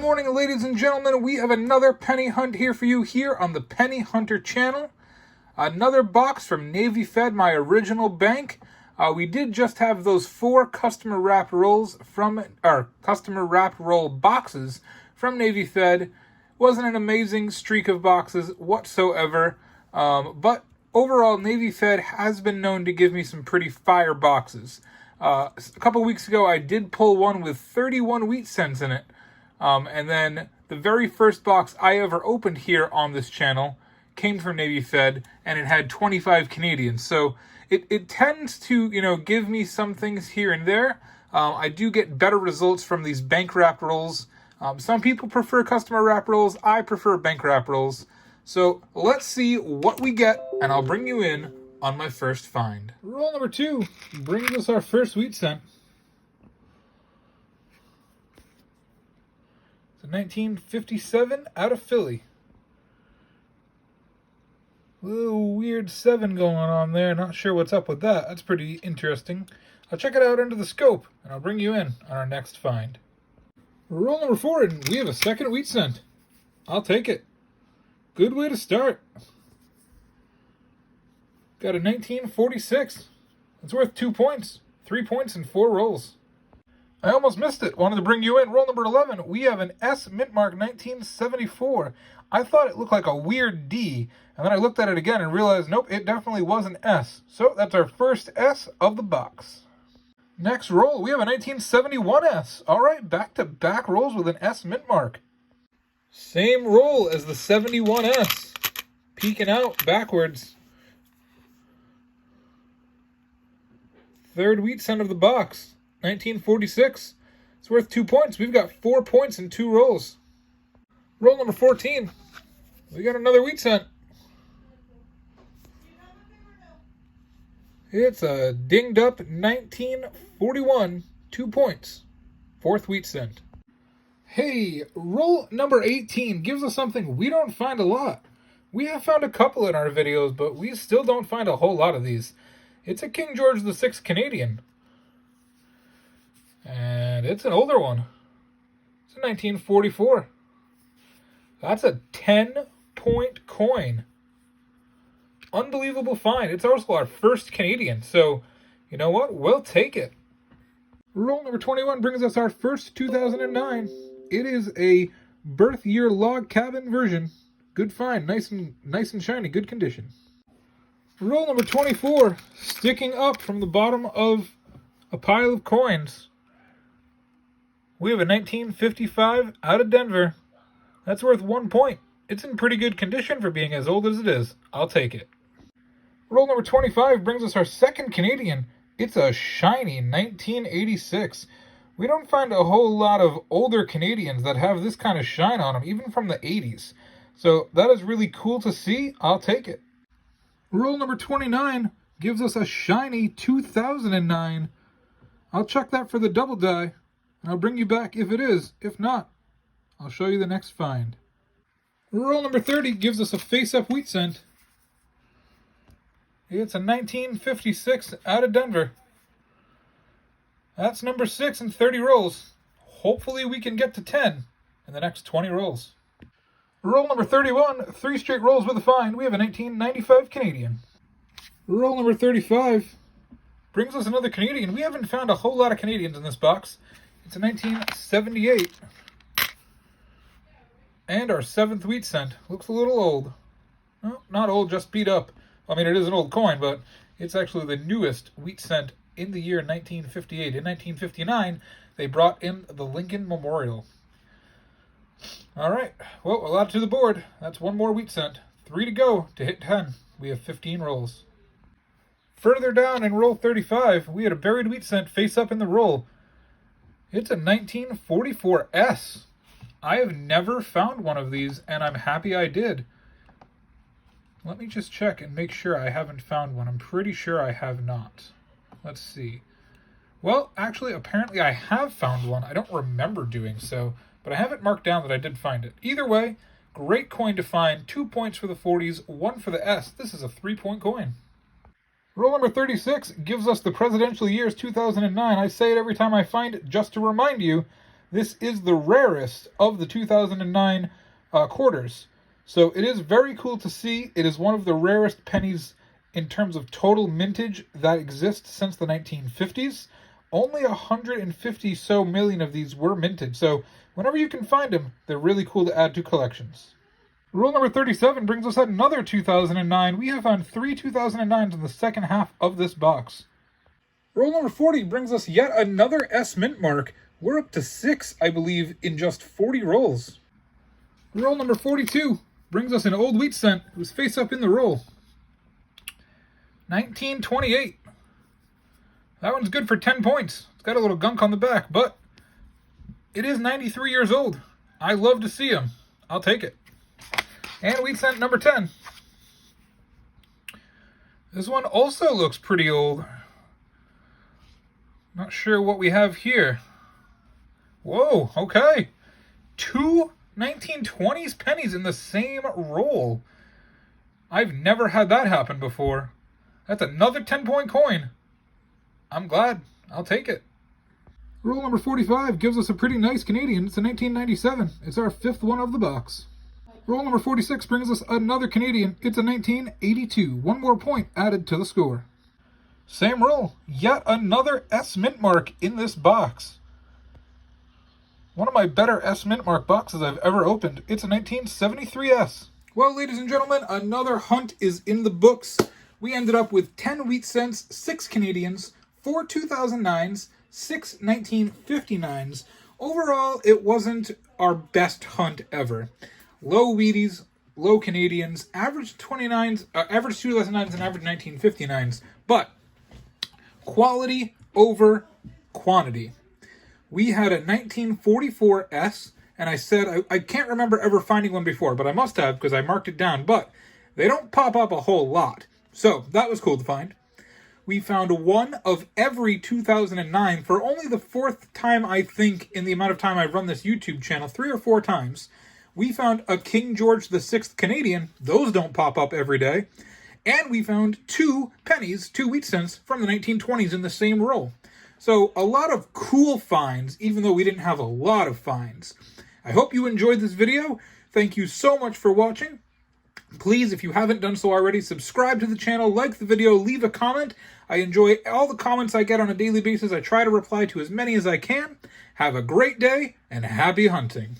morning, ladies and gentlemen. We have another penny hunt here for you here on the Penny Hunter channel. Another box from Navy Fed, my original bank. We did just have those 4 customer wrapped rolls customer wrapped roll boxes from Navy Fed. Wasn't an amazing streak of boxes whatsoever, but overall, Navy Fed has been known to give me some pretty fire boxes. A couple weeks ago, I did pull one with 31 wheat cents in it. And then the very first box I ever opened here on this channel came from Navy Fed, and it had 25 Canadian. So it tends to, give me some things here and there. I do get better results from these bank wrap rolls. Some people prefer customer wrap rolls. I prefer bank wrap rolls. So let's see what we get, and I'll bring you in on my first find. Roll number 2 brings us our first wheat cent. 1957 out of Philly. Little weird 7 going on there. Not sure what's up with that. That's pretty interesting. I'll check it out under the scope, and I'll bring you in on our next find. Roll number 4, and we have a second wheat cent. I'll take it. Good way to start. Got a 1946. It's worth 2 points. 3 points in 4 rolls. I almost missed it. Wanted to bring you in. Roll number 11. We have an S mint mark 1974. I thought it looked like a weird D, and then I looked at it again and realized, nope, it definitely was an S. So that's our first S of the box. Next roll, we have a 1971 S. All right, back-to-back rolls with an S mint mark. Same roll as the 71S. Peeking out backwards. Third wheat cent of the box. 1946. It's worth 2 points. We've got 4 points in 2 rolls. Roll number 14. We got another wheat cent. It's a dinged up 1941. 2 points. 4th wheat cent. Hey, roll number 18 gives us something we don't find a lot. We have found a couple in our videos, but we still don't find a whole lot of these. It's a King George VI Canadian. And it's an older one. It's a 1944. That's a 10-point coin. Unbelievable find. It's also our first Canadian. So, you know what? We'll take it. Roll number 21 brings us our first 2009. It is a birth year log cabin version. Good find. Nice and shiny. Good condition. Roll number 24. Sticking up from the bottom of a pile of coins. We have a 1955 out of Denver. That's worth 1 point. It's in pretty good condition for being as old as it is. I'll take it. Roll number 25 brings us our second Canadian. It's a shiny 1986. We don't find a whole lot of older Canadians that have this kind of shine on them, even from the 80s. So that is really cool to see. I'll take it. Roll number 29 gives us a shiny 2009. I'll check that for the double die. And I'll bring you back if it is. If not, I'll show you the next find. Roll number 30 gives us a face-up wheat cent. It's a 1956 out of Denver. That's number 6 in 30 rolls. Hopefully we can get to 10 in the next 20 rolls. Roll number 31, 3 straight rolls with a find. We have a 1995 Canadian. Roll number 35 brings us another Canadian. We haven't found a whole lot of Canadians in this box. It's a 1978. And our 7th wheat cent. Looks a little old. No, not old, just beat up. I mean, it is an old coin, but it's actually the newest wheat cent in the year 1958. In 1959, they brought in the Lincoln Memorial. All right. Well, a lot to the board. That's 1 more wheat cent. 3 to go to hit 10. We have 15 rolls. Further down in roll 35, we had a buried wheat cent face up in the roll. It's a 1944 S. I have never found one of these, and I'm happy I did. Let me just check and make sure I haven't found one. I'm pretty sure I have not. Let's see. Well, actually, apparently I have found one. I don't remember doing so, but I have it marked down that I did find it. Either way, great coin to find. 2 points for the 40s, 1 for the S. This is a 3-point coin. Roll number 36 gives us the presidential years 2009. I say it every time I find it just to remind you This is the rarest of the 2009 quarters. So it is very cool to see. It is one of the rarest pennies in terms of total mintage that exists since the 1950s. Only 150 so million of these were minted. So whenever you can find them, they're really cool to add to collections. Rule number 37 brings us another 2009. We have found 3 2009s in the second half of this box. Rule number 40 brings us yet another S mint mark. We're up to 6, I believe, in just 40 rolls. Roll number 42 brings us an old wheat cent who's face up in the roll. 1928. That one's good for 10 points. It's got a little gunk on the back, but it is 93 years old. I love to see him. I'll take it. And wheat cent number 10. This one also looks pretty old. Not sure what we have here. Whoa, okay. 2 1920s pennies in the same roll. I've never had that happen before. That's another 10-point coin. I'm glad. I'll take it. Roll number 45 gives us a pretty nice Canadian. It's a 1997. It's our 5th one of the box. Roll number 46 brings us another Canadian. It's a 1982. One more point added to the score. Same roll. Yet another S mint mark in this box. One of my better S mint mark boxes I've ever opened. It's a 1973 S. Well, ladies and gentlemen, another hunt is in the books. We ended up with 10 wheat cents, 6 Canadians, 4 2009s, 6 1959s. Overall, it wasn't our best hunt ever. Low Wheaties, low Canadians, average 29s, average 2009s, and average 1959s. But quality over quantity. We had a 1944 S, and I said, I can't remember ever finding one before, but I must have because I marked it down. But they don't pop up a whole lot. So that was cool to find. We found one of every 2009 for only the 4th time, I think, in the amount of time I've run this YouTube channel, 3 or 4 times. We found a King George VI Canadian. Those don't pop up every day. And we found 2 pennies, 2 wheat cents from the 1920s in the same roll. So a lot of cool finds, even though we didn't have a lot of finds. I hope you enjoyed this video. Thank you so much for watching. Please, if you haven't done so already, subscribe to the channel, like the video, leave a comment. I enjoy all the comments I get on a daily basis. I try to reply to as many as I can. Have a great day, and happy hunting.